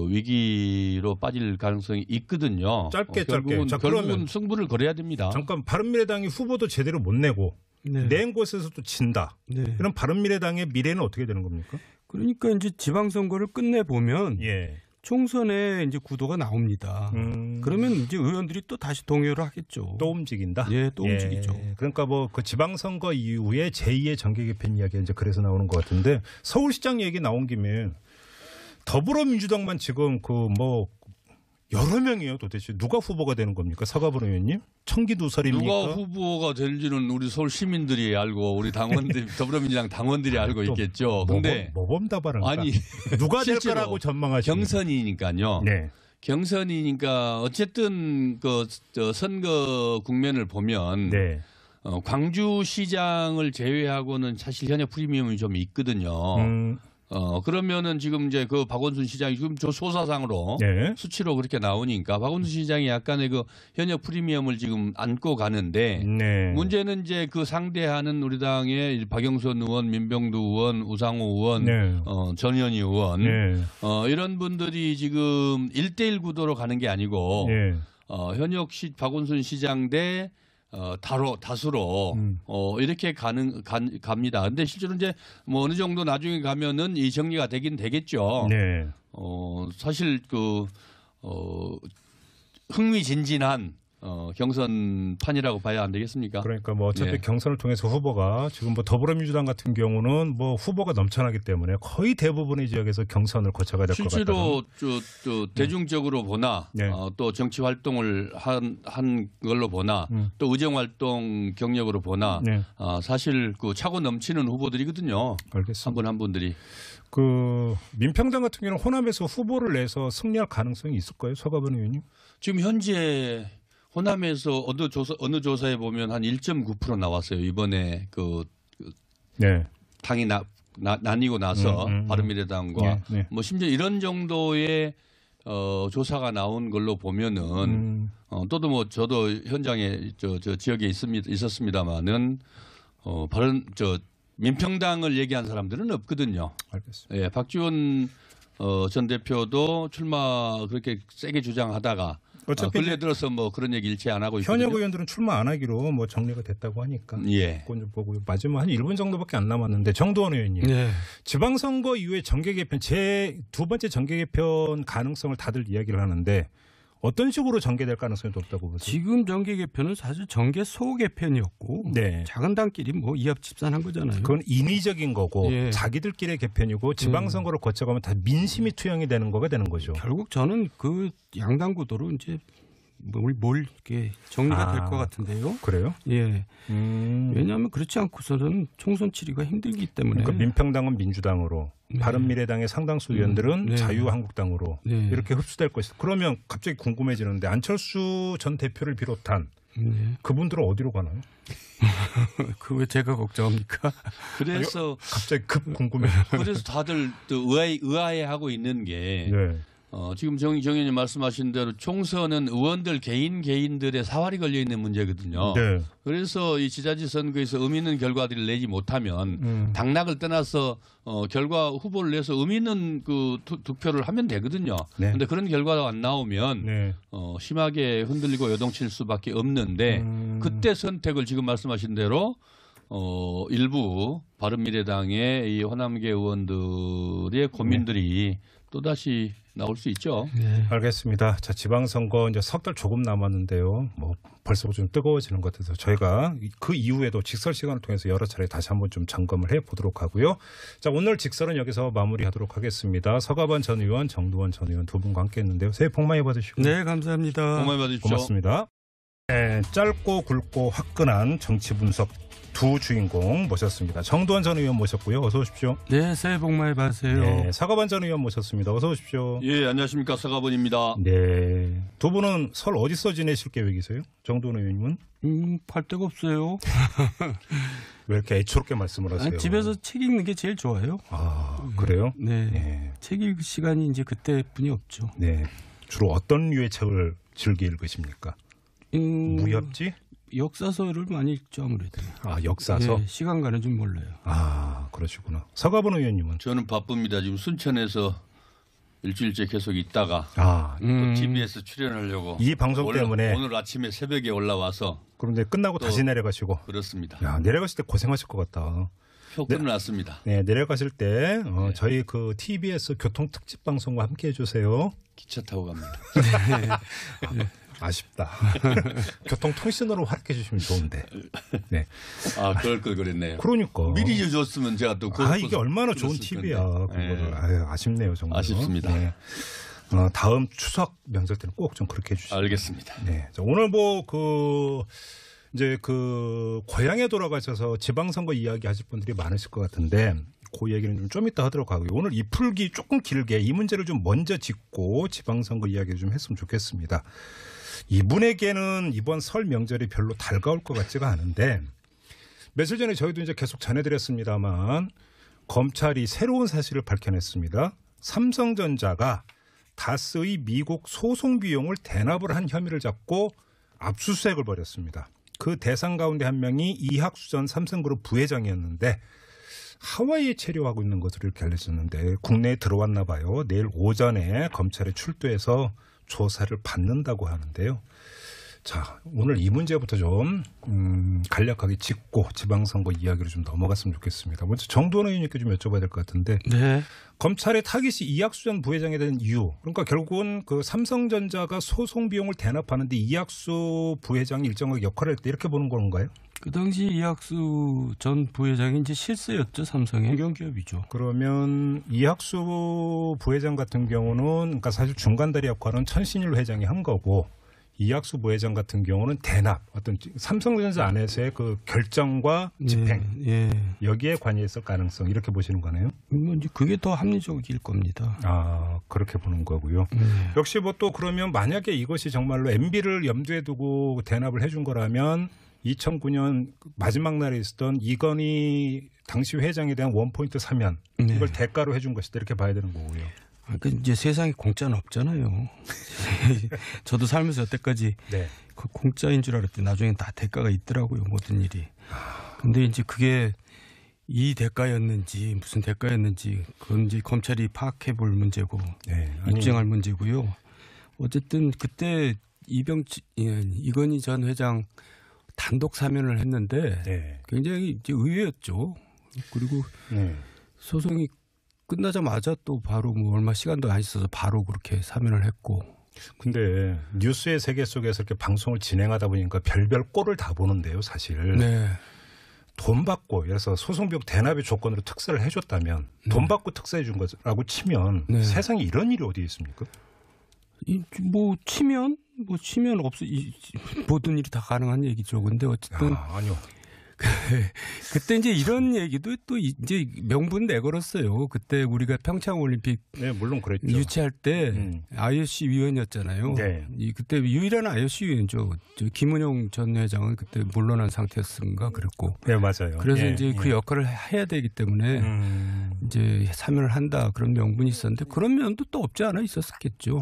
위기로 빠질 가능성이 있거든요. 짧게. 결국은 그러면 승부를 걸어야 됩니다. 잠깐 바른미래당이 후보도 제대로 못 내고 네. 낸 곳에서도 진다. 네. 그럼 바른미래당의 미래는 어떻게 되는 겁니까? 그러니까 이제 지방선거를 끝내 보면 예. 총선에 이제 구도가 나옵니다. 그러면 이제 의원들이 또 다시 동요를 하겠죠. 또 움직인다. 예, 또 움직이죠. 그러니까 그 지방선거 이후에 제2의 정계 개편 이야기가 이제 그래서 나오는 것 같은데 서울시장 얘기 나온 김에 더불어민주당만 지금 여러 명이에요. 도대체 누가 후보가 되는 겁니까? 서가분 의원님? 청기누설입니까? 누가 후보가 될지는 우리 서울 시민들이 알고 우리 당원들 더불어민주당 당원들이 알고 있겠죠. 근데 모범답안을 아니 누가 될 거라고 전망하시는 경선이니까요. 네. 경선이니까 어쨌든 선거 국면을 보면 네. 광주시장을 제외하고는 사실 현역 프리미엄이 좀 있거든요. 그러면은 지금 이제 그 박원순 시장이 지금 저 소사상으로 네. 수치로 그렇게 나오니까 박원순 시장이 약간의 그 현역 프리미엄을 지금 안고 가는데 네. 문제는 이제 그 상대하는 우리 당의 박영선 의원, 민병두 의원, 우상호 의원, 네. 전현희 의원 네. 이런 분들이 지금 1대1 구도로 가는 게 아니고 네. 현역 박원순 시장 대 다수로 이렇게 갑니다. 근데 실제로 이제 뭐 어느 정도 나중에 가면은 이 정리가 되긴 되겠죠. 네. 사실 흥미진진한 경선판이라고 봐야 안 되겠습니까? 그러니까 뭐 어차피 예. 경선을 통해서 후보가 지금 뭐 더불어민주당 같은 경우는 뭐 후보가 넘쳐나기 때문에 거의 대부분의 지역에서 경선을 거쳐가야 될 것 같다. 실제로 대중적으로 보나 네. 또 정치 활동을 한 걸로 보나 또 의정 활동 경력으로 보나 네. 사실 그 차고 넘치는 후보들이거든요. 알겠습니다. 한 분 한 분들이. 그 민평당 같은 경우는 호남에서 후보를 내서 승리할 가능성이 있을까요, 서가번 의원님? 지금 현재 호남에서 어느 조사에 보면 한 1.9% 나왔어요. 이번에 네. 당이 나뉘고 나서 바른미래당과 네, 네. 뭐 심지어 이런 정도의 조사가 나온 걸로 보면은 또도 뭐 저도 현장에 저 지역에 있었습니다만은 민평당을 얘기한 사람들은 없거든요. 알겠습니다. 예, 박지원 전 대표도 출마 그렇게 세게 주장하다가 어차피 근래 들어서 뭐 그런 얘기 일체 안 하고 있거든요. 현역 의원들은 출마 안 하기로 뭐 정리가 됐다고 하니까. 예. 그건 좀 보고 마지막 한 1분 정도밖에 안 남았는데 정두원 의원님. 네. 지방선거 이후에 정계 개편 제 두 번째 정계 개편 가능성을 다들 이야기를 하는데 어떤 식으로 전개될 가능성이 높다고 보세요? 지금 정계 개편은 사실 정계 소 개편이었고 네. 작은 당끼리 뭐 이합집산한 거잖아요. 그건 인위적인 거고 예. 자기들끼리의 개편이고 지방선거를 거쳐가면 다 민심이 투영이 되는 거가 되는 거죠. 결국 저는 그 양당 구도로 이제 뭘 이렇게 정리가 될 것 같은데요. 그래요? 예. 왜냐하면 그렇지 않고서는 총선 치리가 힘들기 때문에. 그러니까 민평당은 민주당으로, 네. 바른미래당의 상당수 의원들은 네. 자유한국당으로 네. 이렇게 흡수될 것이다. 그러면 갑자기 궁금해지는데 안철수 전 대표를 비롯한 네. 그분들은 어디로 가나요? 그 왜 제가 걱정합니까? 그래서 갑자기 급 궁금해. 그래서 다들 또 의아해하고 있는 게 네. 지금 정 의원님 말씀하신 대로 총선은 의원들 개인들의 사활이 걸려 있는 문제거든요. 네. 그래서 이 지자체 선거에서 의미 있는 결과들을 내지 못하면 당락을 떠나서 결과 후보를 내서 의미 있는 그 득표를 하면 되거든요. 그런데 네. 그런 결과가 안 나오면 네. 심하게 흔들리고 요동칠 수밖에 없는데 그때 선택을 지금 말씀하신 대로 일부 바른미래당의 이 호남계 의원들의 고민들이 또다시 나올 수 있죠. 네. 알겠습니다. 자, 지방선거 이제 석 달 조금 남았는데요. 뭐 벌써 좀 뜨거워지는 것 같아서 저희가 그 이후에도 직설 시간을 통해서 여러 차례 다시 한번 좀 점검을 해보도록 하고요. 자, 오늘 직설은 여기서 마무리하도록 하겠습니다. 서가번 전 의원, 정두원 전 의원 두 분과 함께했는데요. 새해 복 많이 받으시고. 네, 감사합니다. 고마워 받으십시오. 고맙습니다. 네, 짧고 굵고 화끈한 정치 분석 두 주인공 모셨습니다. 정두원 전 의원 모셨고요. 어서 오십시오. 네, 새해 복 많이 받으세요. 네, 서가번 전 의원 모셨습니다. 어서 오십시오. 예, 안녕하십니까. 서가번입니다. 네, 두 분은 설 어디서 지내실 계획이세요? 정두원 의원님은? 할 데가 없어요. 왜 이렇게 애초롭게 말씀을 하세요? 집에서 책 읽는 게 제일 좋아요. 아, 그래요? 네. 네. 책 읽을 시간이 이제 그때뿐이 없죠. 네. 주로 어떤 류의 책을 즐겨 읽으십니까? 무협지? 역사서를 많이 읽죠, 아무래도. 아, 역사서? 네, 시간 가는 줄 몰라요. 아, 그러시구나. 서가번 의원님은? 저는 바쁩니다. 지금 순천에서 일주일째 계속 있다가 아, TBS 출연하려고 이 방송 때문에 오늘 아침에 새벽에 올라와서 그런데 끝나고 다시 내려가시고. 그렇습니다. 야, 내려가실 때 고생하실 것 같다. 표 끝났습니다. 네, 내려가실 때 저희 그 TBS 교통 특집 방송과 함께 해주세요. 기차 타고 갑니다. 아쉽다. 교통통신으로 활약해 주시면 좋은데. 네. 아, 그럴 걸 그랬네요. 그러니까. 미리 줬으면 제가 또 이게 얼마나 좋은 팁이야. 그거를. 아유, 아쉽네요, 정말. 아쉽습니다. 네. 다음 추석 명절 때는 꼭 좀 그렇게 해주시죠. 알겠습니다. 네. 자, 오늘 뭐 이제 고향에 돌아가셔서 지방선거 이야기 하실 분들이 많으실 것 같은데 그 얘기는 좀 이따 하도록 하고요. 오늘 이 풀기 조금 길게 이 문제를 좀 먼저 짚고 지방선거 이야기를 좀 했으면 좋겠습니다. 이분에게는 이번 설 명절이 별로 달가울 것 같지가 않은데 며칠 전에 저희도 이제 계속 전해드렸습니다만 검찰이 새로운 사실을 밝혀냈습니다. 삼성전자가 다스의 미국 소송 비용을 대납을 한 혐의를 잡고 압수수색을 벌였습니다. 그 대상 가운데 한 명이 이학수 전 삼성그룹 부회장이었는데 하와이에 체류하고 있는 것으로 이렇게 알려졌는데 국내에 들어왔나 봐요. 내일 오전에 검찰에 출두해서 조사를 받는다고 하는데요. 자, 오늘 이 문제부터 좀 간략하게 짚고 지방선거 이야기로 좀 넘어갔으면 좋겠습니다. 먼저 정도원 의원님께 좀 여쭤봐야 될 것 같은데 네. 검찰의 타깃이 이학수 전 부회장에 대한 이유, 그러니까 결국은 그 삼성전자가 소송 비용을 대납하는데 이학수 부회장이 일정하게 역할을 했다 이렇게 보는 건가요? 그 당시 이학수 전 부회장이 이제 실세였죠. 삼성의 경기업이죠. 그러면 이학수 부회장 같은 경우는 그러니까 사실 중간다리 역할은 천신일 회장이 한 거고 이학수 부회장 같은 경우는 대납, 어떤 삼성전자 안에서의 그 결정과 집행 여기에 관여했을 가능성 이렇게 보시는 거네요. 이제 그게 더 합리적일 겁니다. 아, 그렇게 보는 거고요. 역시 뭐 또 그러면 만약에 이것이 정말로 MB를 염두에 두고 대납을 해준 거라면 2009년 마지막 날에 있었던 이건희 당시 회장에 대한 원포인트 사면 이걸 대가로 해준 것이다 이렇게 봐야 되는 거고요. 그러니까 이제 세상에 공짜는 없잖아요. 저도 살면서 여태까지 그 공짜인 줄 알았더니 나중엔 다 대가가 있더라고요. 모든 일이. 근데 이제 그게 이 대가였는지 무슨 대가였는지 그건 이제 검찰이 파악해 볼 문제고 입증할 문제고요. 어쨌든 그때 이건희 전 회장 단독 사면을 했는데 굉장히 이제 의외였죠. 그리고 소송이 끝나자마자 또 바로 뭐 얼마 시간도 안 있어서 바로 그렇게 사면을 했고. 근데 뉴스의 세계 속에서 이렇게 방송을 진행하다 보니까 별별 꼴을 다 보는데요, 사실. 돈 받고, 그래서 소송비용 대납의 조건으로 특사를 해줬다면 돈 받고 특사해 준 거라고 치면 세상에 이런 일이 어디에 있습니까? 뭐 치면 없어 모든 일이 다 가능한 얘기죠. 근데 어쨌든 아니요. 그때 이제 이런 얘기도 또 이제 명분 내걸었어요. 그때 우리가 평창 올림픽 물론 그랬죠. 유치할 때 IOC 위원이었잖아요. 그때 유일한 IOC 위원이죠. 김은용 전 회장은 그때 물러난 상태였는가 그랬고. 네, 맞아요. 그래서 이제 그 역할을 해야 되기 때문에 이제 사면을 한다 그런 명분이 있었는데 그런 면도 또 없지 않아 있었겠죠.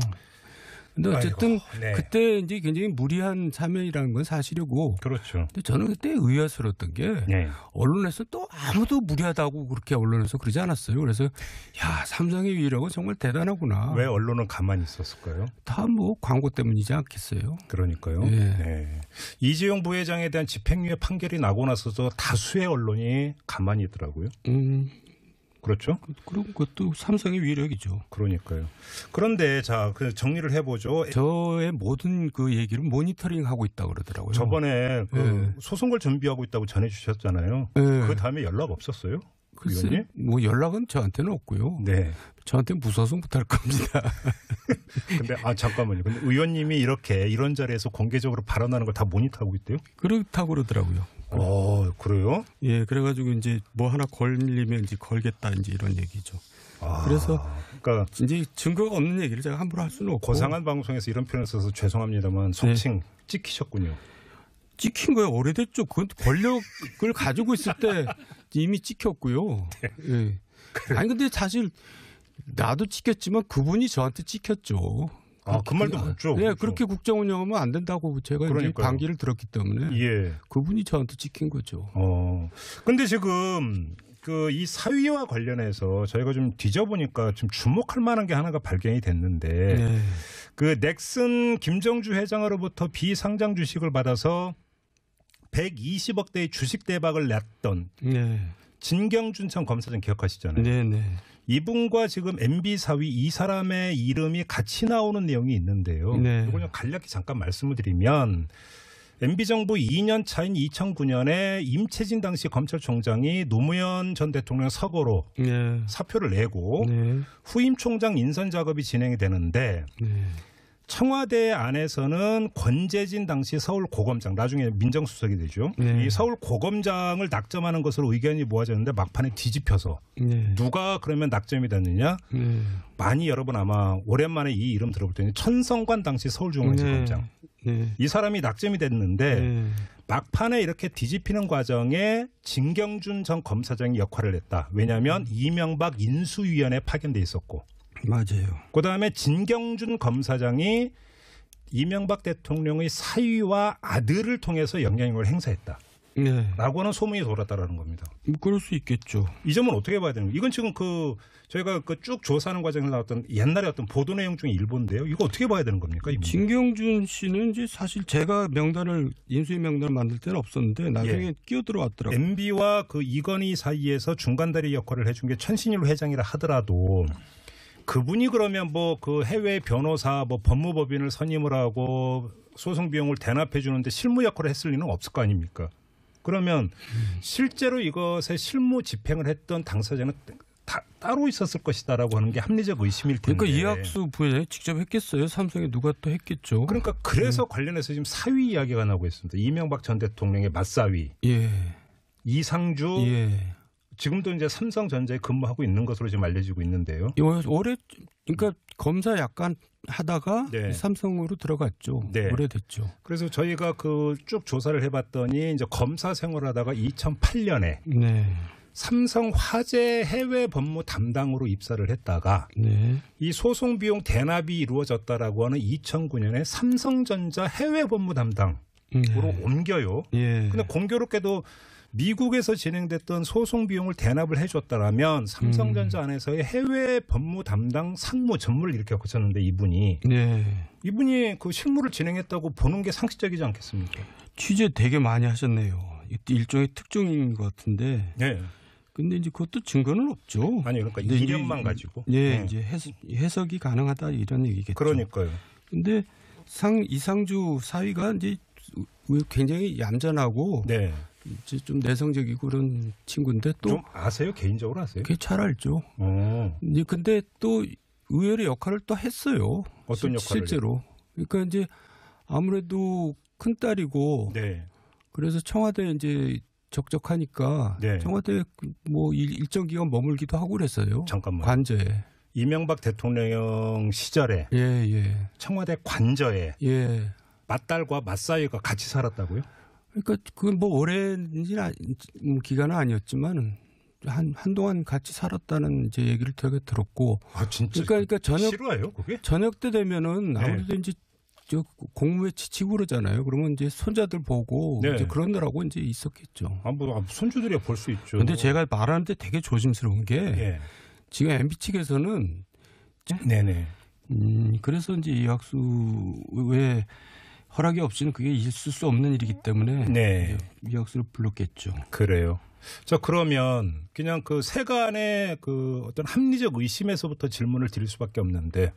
근데 어쨌든 그때 이제 굉장히 무리한 사면이라는 건 사실이고. 그렇죠. 근데 저는 그때 의아스러웠던 게 언론에서 또 아무도 무리하다고 그렇게 언론에서 그러지 않았어요. 그래서 야, 삼성의 위력은 정말 대단하구나. 왜 언론은 가만히 있었을까요? 다 뭐 광고 때문이지 않겠어요. 그러니까요. 이재용 부회장에 대한 집행유예 판결이 나고 나서도 다수의 언론이 가만히 있더라고요. 그렇죠. 그럼 그것도 삼성의 위력이죠. 그러니까요. 그런데 자, 그 정리를 해보죠. 저의 모든 그 얘기를 모니터링하고 있다고 그러더라고요. 저번에 그 소송을 준비하고 있다고 전해주셨잖아요. 그 다음에 연락 없었어요? 글쎄, 뭐 연락은 저한테는 없고요. 저한테 무소송 못할 겁니다. 근데 잠깐만요. 근데 의원님이 이렇게 이런 자리에서 공개적으로 발언하는 걸 다 모니터하고 있대요? 그렇다고 그러더라고요. 그래요? 예, 그래가지고 이제 뭐 하나 걸리면 이제 걸겠다 이제 이런 얘기죠. 그래서 그러니까 이제 증거가 없는 얘기를 제가 함부로 할 수는 없고. 고상한 방송에서 이런 표현을 써서 죄송합니다만 속칭 찍히셨군요. 찍힌 거예요. 오래됐죠. 그건 권력을 가지고 있을 때 이미 찍혔고요. 아니 근데 사실 나도 찍혔지만 그분이 저한테 찍혔죠. 그 말도 맞죠. 네, 그렇게 국정 운영하면 안 된다고 제가 이제 반기를 들었기 때문에 그분이 저한테 찍힌 거죠. 근데 지금 그 이 사위와 관련해서 저희가 좀 뒤져보니까 좀 주목할 만한 게 하나가 발견이 됐는데 그 넥슨 김정주 회장으로부터 비상장 주식을 받아서 120억대의 주식 대박을 냈던 진경준 전 검사장 기억하시잖아요. 이분과 지금 MB 사위 이 사람의 이름이 같이 나오는 내용이 있는데요. 이걸 좀 간략히 잠깐 말씀을 드리면 MB 정부 2년 차인 2009년에 임채진 당시 검찰총장이 노무현 전 대통령 서거로 사표를 내고 후임 총장 인선 작업이 진행이 되는데 청와대 안에서는 권재진 당시 서울고검장, 나중에 민정수석이 되죠. 이 서울고검장을 낙점하는 것으로 의견이 모아졌는데 막판에 뒤집혀서 누가 그러면 낙점이 됐느냐. 많이 여러분 아마 오랜만에 이 이름 들어볼 때는 천성관 당시 서울중앙지검장. 이 사람이 낙점이 됐는데 막판에 이렇게 뒤집히는 과정에 진경준 전 검사장이 역할을 했다. 왜냐하면 이명박 인수위원회 파견돼 있었고. 맞아요. 그다음에 진경준 검사장이 이명박 대통령의 사위와 아들을 통해서 영향력을 행사했다. 네. 라고 하는 소문이 돌았다라는 겁니다. 그럴 수 있겠죠. 이 점은 어떻게 봐야 되는 거예요? 이건 지금 저희가 쭉 조사하는 과정에서 나왔던 옛날에 어떤 보도 내용 중에 일본인데요. 이거 어떻게 봐야 되는 겁니까? 진경준 씨는 이제 사실 제가 인수위 명단을 만들 때는 없었는데 나중에 끼어들어왔더라고요. MB와 그 이건희 사이에서 중간다리 역할을 해준 게 천신일 회장이라 하더라도 그분이 그러면 뭐 그 해외 변호사 뭐 법무법인을 선임을 하고 소송 비용을 대납해 주는데 실무 역할을 했을 리는 없을 거 아닙니까? 그러면 실제로 이것에 실무 집행을 했던 당사자는 따로 있었을 것이다라고 하는 게 합리적 의심일 텐데. 그러니까 이학수 부회장이 직접 했겠어요. 삼성에 누가 또 했겠죠. 그러니까 그래서 관련해서 지금 사위 이야기가 나오고 있습니다. 이명박 전 대통령의 맞사위. 예. 이상주. 예. 지금도 이제 삼성전자에 근무하고 있는 것으로 지금 알려지고 있는데요. 올해 그러니까 검사 약간 하다가 네. 삼성으로 들어갔죠. 네. 오래됐죠. 그래서 저희가 쭉 조사를 해봤더니 이제 검사 생활하다가 2008년에 네. 삼성 화재 해외 법무 담당으로 입사를 했다가 네. 이 소송 비용 대납이 이루어졌다라고 하는 2009년에 삼성전자 해외 법무 담당으로 옮겨요. 예. 근데 공교롭게도 미국에서 진행됐던 소송 비용을 대납을 해줬다라면 삼성전자 안에서의 해외 법무 담당 상무 전무를 이렇게 거쳤는데 이분이 그 실무를 진행했다고 보는 게 상식적이지 않겠습니까? 취재 되게 많이 하셨네요. 일종의 특종인 것 같은데. 네. 근데 이제 그것도 증거는 없죠. 아니 그러니까 이력만 가지고. 예, 이제 해석이 가능하다 이런 얘기겠죠. 그러니까요. 근데 이상주 사위가 이제 굉장히 얌전하고. 네. 이제 좀 내성적이고 그런 친구인데 또 좀 아세요? 개인적으로 아세요? 그게 잘 알죠. 이제 근데 또 의외의 역할을 또 했어요. 어떤 역할을? 실제로. 그러니까 이제 아무래도 큰 딸이고 네. 그래서 청와대 이제 적적하니까 네. 청와대 뭐 일정 기간 머물기도 하고 그랬어요. 잠깐만. 관저에. 이명박 대통령 시절에 청와대 관저에 맏딸과 맏사위가 같이 살았다고요? 그러니까 그건 뭐 오랜 기간은 아니었지만 한동안 같이 살았다는 이제 얘기를 되게 들었고. 아 진짜. 그러니까 싫어요, 그게? 저녁 때 되면은 아무래도 이제 공무에 지치고 그러잖아요. 그러면 이제 손자들 보고 이제 그러느라고 이제 있었겠죠. 뭐 손주들이 볼 수 있죠. 근데 제가 말하는데 되게 조심스러운 게 지금 MB 측에서는 네네. 그래서 이제 이학수의 허락이 없이는 그게 있을 수 없는 일이기 때문에 이학수를 불렀겠죠. 그래요. 자 그러면 그냥 그 세간의 그 어떤 합리적 의심에서부터 질문을 드릴 수밖에 없는데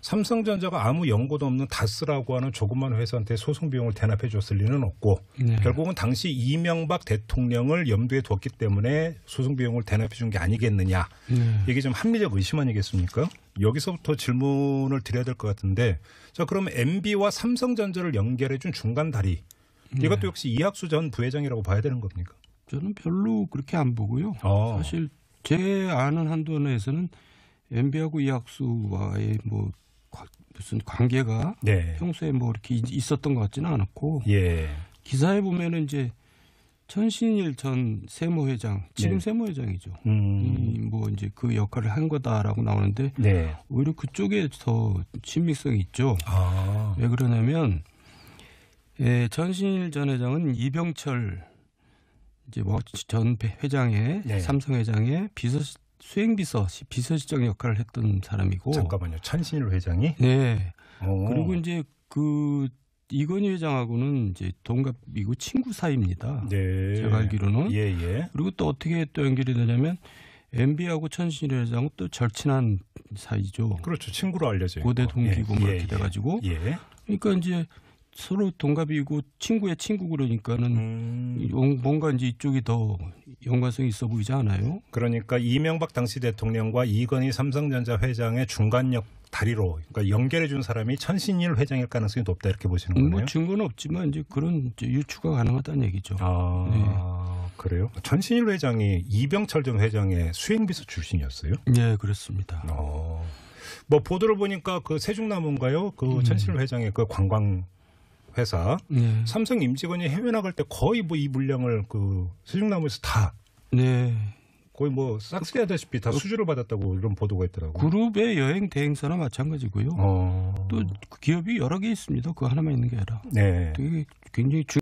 삼성전자가 아무 연고도 없는 다스라고 하는 조그만 회사한테 소송 비용을 대납해 줬을 리는 없고 결국은 당시 이명박 대통령을 염두에 뒀기 때문에 소송 비용을 대납해 준 게 아니겠느냐. 이게 좀 합리적 의심 아니겠습니까? 여기서부터 질문을 드려야 될 것 같은데 자 그러면 MB와 삼성전자를 연결해 준 중간 다리 이것도 역시 이학수 전 부회장이라고 봐야 되는 겁니까? 저는 별로 그렇게 안 보고요. 사실 제 아는 한도 내에서는 MB하고 이학수와의 뭐 무슨 관계가 평소에 뭐 이렇게 있었던 것 같지는 않았고 기사에 보면은 이제 천신일 전 세무회장 지금 세무회장이죠. 뭐 이제 그 역할을 한 거다라고 나오는데 오히려 그쪽에 더 친밀성이 있죠. 왜 그러냐면 천신일 전 회장은 이병철 이제 뭐 전 회장의 삼성 회장의 비서실장 역할을 했던 사람이고. 잠깐만요. 천신일 회장이? 네. 그리고 이제 그 이건희 회장하고는 이제 동갑이고 친구 사이입니다. 제가 알기로는. 그리고 또 어떻게 또 연결이 되냐면 MB하고 천신일 회장은 또 절친한 사이죠. 그렇죠. 친구로 알려져요. 고대 동기고 뭐 이렇게 돼가지고. 그러니까 이제 서로 동갑이고 친구의 친구 그러니까는 뭔가 이제 이쪽이 더 연관성이 있어 보이지 않아요? 그러니까 이명박 당시 대통령과 이건희 삼성전자 회장의 중간역 다리로 그러니까 연결해 준 사람이 천신일 회장일 가능성이 높다 이렇게 보시는 거네요. 뭐 증거는 없지만 이제 그런 이제 유추가 가능하다는 얘기죠. 그래요? 천신일 회장이 이병철 전 회장의 수행비서 출신이었어요? 네, 그렇습니다. 뭐 보도를 보니까 그 세종나무인가요? 그 천신일 회장의 그 관광 회사. 네. 삼성 임직원이 해외 나갈 때 거의 뭐 이 물량을 그 수중나무에서 다 네. 거의 뭐 싹쓸이하다시피 다 수주를 받았다고 이런 보도가 있더라고요. 그룹의 여행 대행사나 마찬가지고요. 또 기업이 여러 개 있습니다. 그거 하나만 있는 게 아니라. 네. 되게 굉장히